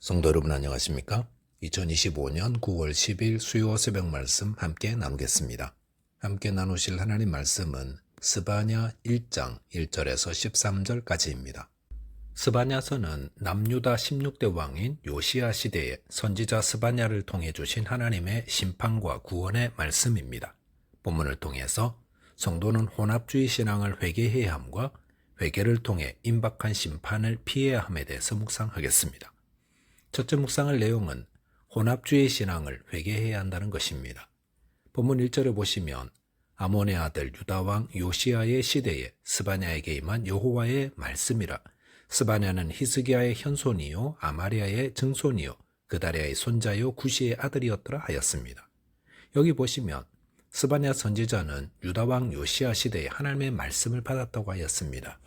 성도 여러분 안녕하십니까? 2025년 9월 10일 수요 새벽 말씀 함께 나누겠습니다. 함께 나누실 하나님 말씀은 스바냐 1장 1절에서 13절까지입니다. 스바냐서는 남유다 16대 왕인 요시야 시대에 선지자 스바냐를 통해 주신 하나님의 심판과 구원의 말씀입니다. 본문을 통해서 성도는 혼합주의 신앙을 회개해야 함과 회개를 통해 임박한 심판을 피해야 함에 대해서 묵상하겠습니다. 첫째 묵상할 내용은 혼합주의 신앙을 회개해야 한다는 것입니다. 본문 1절에 보시면 아몬의 아들 유다왕 요시야의 시대에 스바냐에게 임한 여호와의 말씀이라. 스바냐는 히스기야의 현손이요 아마리아의 증손이요 그다리아의 손자요 구시의 아들이었더라 하였습니다. 여기 보시면 스바냐 선지자는 유다왕 요시야 시대에 하나님의 말씀을 받았다고 하였습니다.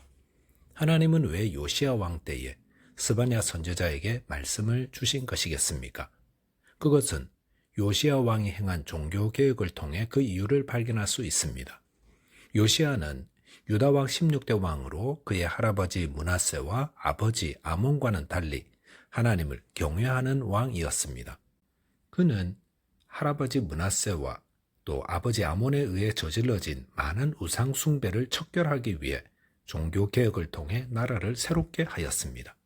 하나님은 왜 요시야 왕 때에 스바냐 선지자에게 말씀을 주신 것이겠습니까? 그것은 요시야 왕이 행한 종교개혁을 통해 그 이유를 발견할 수 있습니다. 요시야는 유다 왕 16대 왕으로 그의 할아버지 므낫세와 아버지 아몬과는 달리 하나님을 경외하는 왕이었습니다. 그는 할아버지 므낫세와 또 아버지 아몬에 의해 저질러진 많은 우상 숭배를 척결하기 위해 종교개혁을 통해 나라를 새롭게 하였습니다.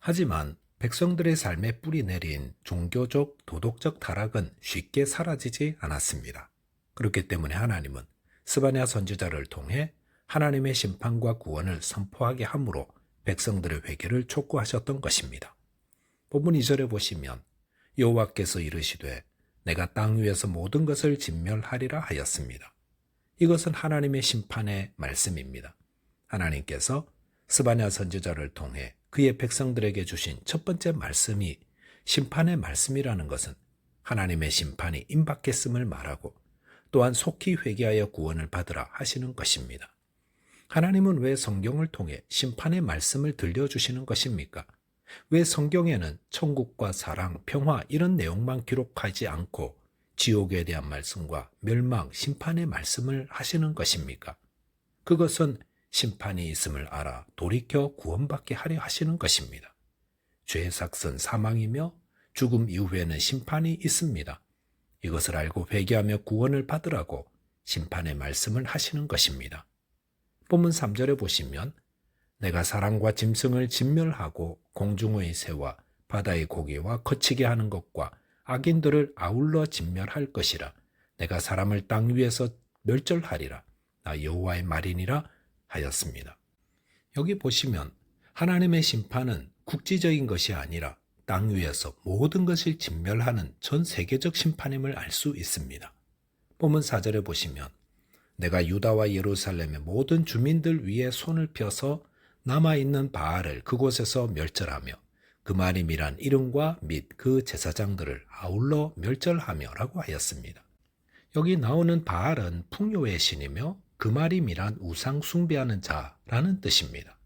하지만 백성들의 삶에 뿌리 내린 종교적, 도덕적 타락은 쉽게 사라지지 않았습니다. 그렇기 때문에 하나님은 스바냐 선지자를 통해 하나님의 심판과 구원을 선포하게 함으로 백성들의 회개를 촉구하셨던 것입니다. 본문 2절에 보시면 여호와께서 이르시되 내가 땅 위에서 모든 것을 진멸하리라 하였습니다. 이것은 하나님의 심판의 말씀입니다. 하나님께서 스바냐 선지자를 통해 그의 백성들에게 주신 첫 번째 말씀이 심판의 말씀이라는 것은 하나님의 심판이 임박했음을 말하고 또한 속히 회개하여 구원을 받으라 하시는 것입니다. 하나님은 왜 성경을 통해 심판의 말씀을 들려주시는 것입니까? 왜 성경에는 천국과 사랑, 평화 이런 내용만 기록하지 않고 지옥에 대한 말씀과 멸망, 심판의 말씀을 하시는 것입니까? 그것은 심판이 있음을 알아 돌이켜 구원받게 하려 하시는 것입니다. 죄의 삭은 사망이며 죽음 이후에는 심판이 있습니다. 이것을 알고 회개하며 구원을 받으라고 심판의 말씀을 하시는 것입니다. 본문 3절에 보시면 내가 사람과 짐승을 진멸하고 공중의 새와 바다의 고기와 거치게 하는 것과 악인들을 아울러 진멸할 것이라. 내가 사람을 땅 위에서 멸절하리라. 나 여호와의 말이니라 하였습니다. 여기 보시면 하나님의 심판은 국지적인 것이 아니라 땅 위에서 모든 것을 진멸하는 전 세계적 심판임을 알 수 있습니다. 본문 4절에 보시면 내가 유다와 예루살렘의 모든 주민들 위에 손을 펴서 남아있는 바알을 그곳에서 멸절하며 그마림이란 이름과 및 그 제사장들을 아울러 멸절하며 라고 하였습니다. 여기 나오는 바알은 풍요의 신이며 그마림이란 우상 숭배하는 자라는 뜻입니다.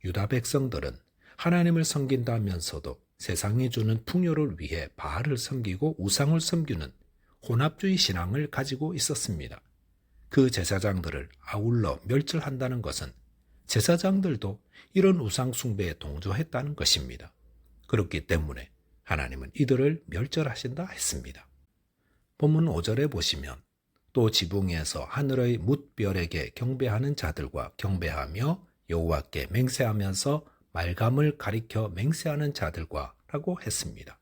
유다 백성들은 하나님을 섬긴다면서도 세상이 주는 풍요를 위해 바알을 섬기고 우상을 섬기는 혼합주의 신앙을 가지고 있었습니다. 그 제사장들을 아울러 멸절한다는 것은 제사장들도 이런 우상 숭배에 동조했다는 것입니다. 그렇기 때문에 하나님은 이들을 멸절하신다 했습니다. 본문 5절에 보시면 또 지붕에서 하늘의 뭇별에게 경배하는 자들과 경배하며 여호와께 맹세하면서 말감을 가리켜 맹세하는 자들과 라고 했습니다.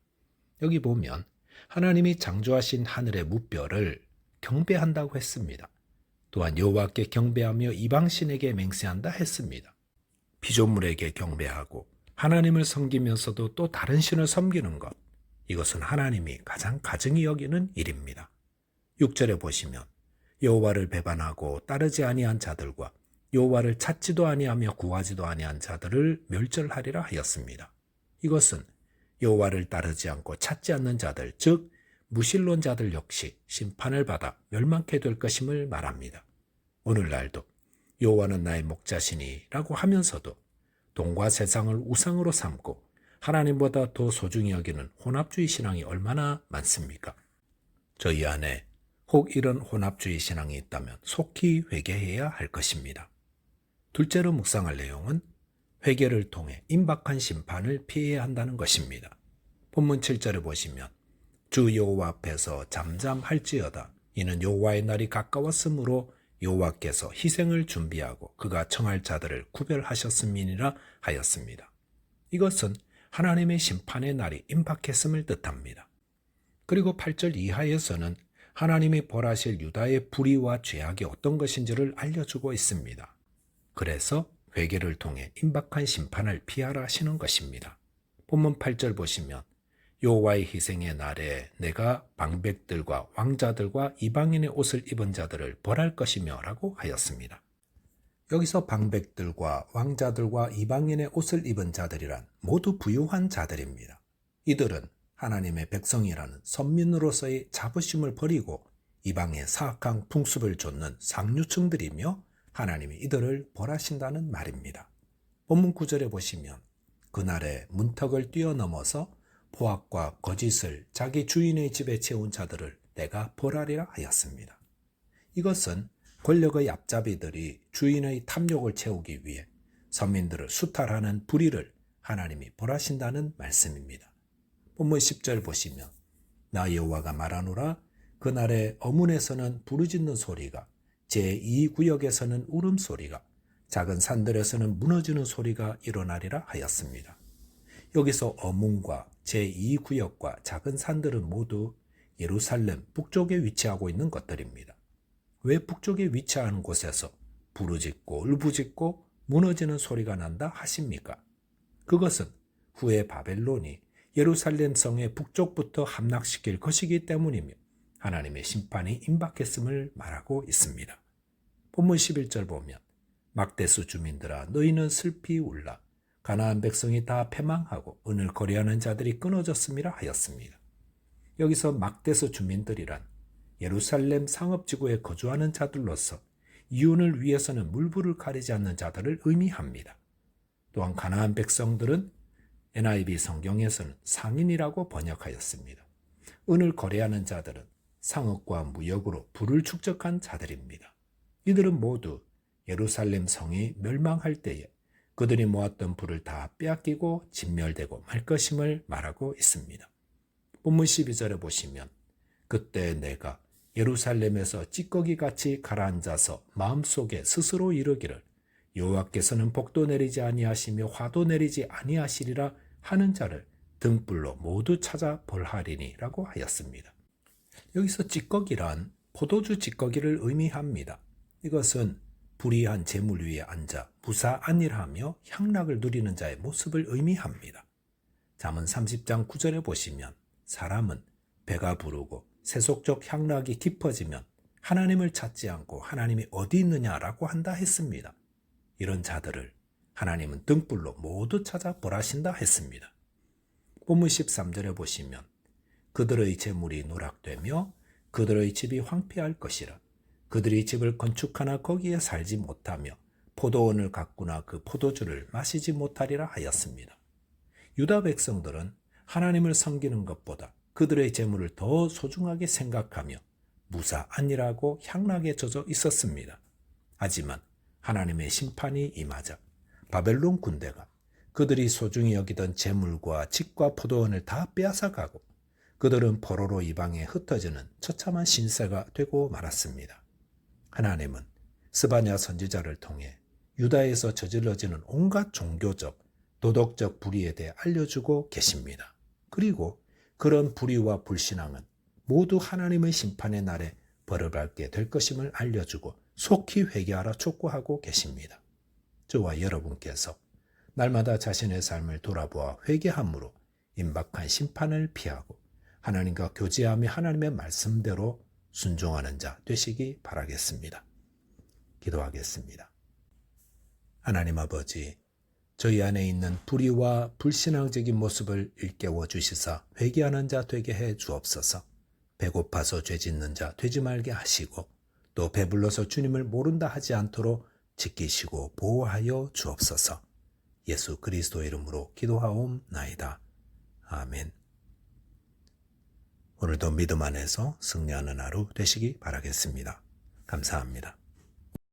여기 보면 하나님이 창조하신 하늘의 뭇별을 경배한다고 했습니다. 또한 여호와께 경배하며 이방신에게 맹세한다 했습니다. 피조물에게 경배하고 하나님을 섬기면서도 또 다른 신을 섬기는 것, 이것은 하나님이 가장 가증히 여기는 일입니다. 6절에 보시면 여호와를 배반하고 따르지 아니한 자들과 여호와를 찾지도 아니하며 구하지도 아니한 자들을 멸절하리라 하였습니다. 이것은 여호와를 따르지 않고 찾지 않는 자들, 즉 무신론자들 역시 심판을 받아 멸망케 될 것임을 말합니다. 오늘날도 여호와는 나의 목자시니 라고 하면서도 돈과 세상을 우상으로 삼고 하나님보다 더 소중히 여기는 혼합주의 신앙이 얼마나 많습니까? 저희 안에 혹 이런 혼합주의 신앙이 있다면 속히 회개해야 할 것입니다. 둘째로 묵상할 내용은 회개를 통해 임박한 심판을 피해야 한다는 것입니다. 본문 7절에 보시면 주 여호와 앞에서 잠잠할지어다. 이는 여호와의 날이 가까웠으므로 여호와께서 희생을 준비하고 그가 청할 자들을 구별하셨음이니라 하였습니다. 이것은 하나님의 심판의 날이 임박했음을 뜻합니다. 그리고 8절 이하에서는 하나님이 벌하실 유다의 불의와 죄악이 어떤 것인지를 알려주고 있습니다. 그래서 회개를 통해 임박한 심판을 피하라 하시는 것입니다. 본문 8절 보시면 여호와의 희생의 날에 내가 방백들과 왕자들과 이방인의 옷을 입은 자들을 벌할 것이며 라고 하였습니다. 여기서 방백들과 왕자들과 이방인의 옷을 입은 자들이란 모두 부유한 자들입니다. 이들은 하나님의 백성이라는 선민으로서의 자부심을 버리고 이방의 사악한 풍습을 좇는 상류층들이며 하나님이 이들을 벌하신다는 말입니다. 본문 9절에 보시면 그날에 문턱을 뛰어넘어서 포악과 거짓을 자기 주인의 집에 채운 자들을 내가 벌하리라 하였습니다. 이것은 권력의 앞잡이들이 주인의 탐욕을 채우기 위해 서민들을 수탈하는 불의를 하나님이 벌하신다는 말씀입니다. 본문 10절 보시면 나 여호와가 말하노라 그날에 어문에서는 부르짖는 소리가 제2구역에서는 울음소리가 작은 산들에서는 무너지는 소리가 일어나리라 하였습니다. 여기서 어문과 제2구역과 작은 산들은 모두 예루살렘 북쪽에 위치하고 있는 것들입니다. 왜 북쪽에 위치하는 곳에서 부르짖고 울부짖고 무너지는 소리가 난다 하십니까? 그것은 후에 바벨론이 예루살렘 성의 북쪽부터 함락시킬 것이기 때문이며 하나님의 심판이 임박했음을 말하고 있습니다. 본문 11절 보면 막대수 주민들아 너희는 슬피 울라 가나안 백성이 다 패망하고 은을 거래하는 자들이 끊어졌음이라 하였습니다. 여기서 막대수 주민들이란 예루살렘 상업지구에 거주하는 자들로서 이윤을 위해서는 물불을 가리지 않는 자들을 의미합니다. 또한 가나안 백성들은 NIV 성경에서는 상인이라고 번역하였습니다. 은을 거래하는 자들은 상업과 무역으로 부를 축적한 자들입니다. 이들은 모두 예루살렘 성이 멸망할 때에 그들이 모았던 부를 다 빼앗기고 진멸되고 말 것임을 말하고 있습니다. 본문 12절에 보시면 그때 내가 예루살렘에서 찌꺼기같이 가라앉아서 마음속에 스스로 이르기를 여호와께서는 복도 내리지 아니하시며 화도 내리지 아니하시리라 하는 자를 등불로 모두 찾아 벌하리니 라고 하였습니다. 여기서 찌꺼기란 포도주 찌꺼기를 의미합니다. 이것은 불의한 재물 위에 앉아 무사안일하며 향락을 누리는 자의 모습을 의미합니다. 잠언 30장 9절에 보시면 사람은 배가 부르고 세속적 향락이 깊어지면 하나님을 찾지 않고 하나님이 어디 있느냐라고 한다 했습니다. 이런 자들을 하나님은 등불로 모두 찾아 벌하신다 했습니다. 본문 13절에 보시면 그들의 재물이 누락되며 그들의 집이 황폐할 것이라 그들이 집을 건축하나 거기에 살지 못하며 포도원을 가꾸나 그 포도주를 마시지 못하리라 하였습니다. 유다 백성들은 하나님을 섬기는 것보다 그들의 재물을 더 소중하게 생각하며 무사안일하고 향락에 젖어 있었습니다. 하지만 하나님의 심판이 임하자 바벨론 군대가 그들이 소중히 여기던 재물과 집과 포도원을 다 빼앗아가고 그들은 포로로 이방에 흩어지는 처참한 신세가 되고 말았습니다. 하나님은 스바냐 선지자를 통해 유다에서 저질러지는 온갖 종교적, 도덕적 불의에 대해 알려주고 계십니다. 그리고 그런 불의와 불신앙은 모두 하나님의 심판의 날에 벌을 받게 될 것임을 알려주고 속히 회개하라 촉구하고 계십니다. 저와 여러분께서 날마다 자신의 삶을 돌아보아 회개함으로 임박한 심판을 피하고 하나님과 교제하며 하나님의 말씀대로 순종하는 자 되시기 바라겠습니다. 기도하겠습니다. 하나님 아버지, 저희 안에 있는 불의와 불신앙적인 모습을 일깨워 주시사 회개하는 자 되게 해 주옵소서. 배고파서 죄 짓는 자 되지 말게 하시고 또 배불러서 주님을 모른다 하지 않도록 지키시고 보호하여 주옵소서. 예수 그리스도의 이름으로 기도하옵나이다. 아멘. 오늘도 믿음 안에서 승리하는 하루 되시기 바라겠습니다. 감사합니다.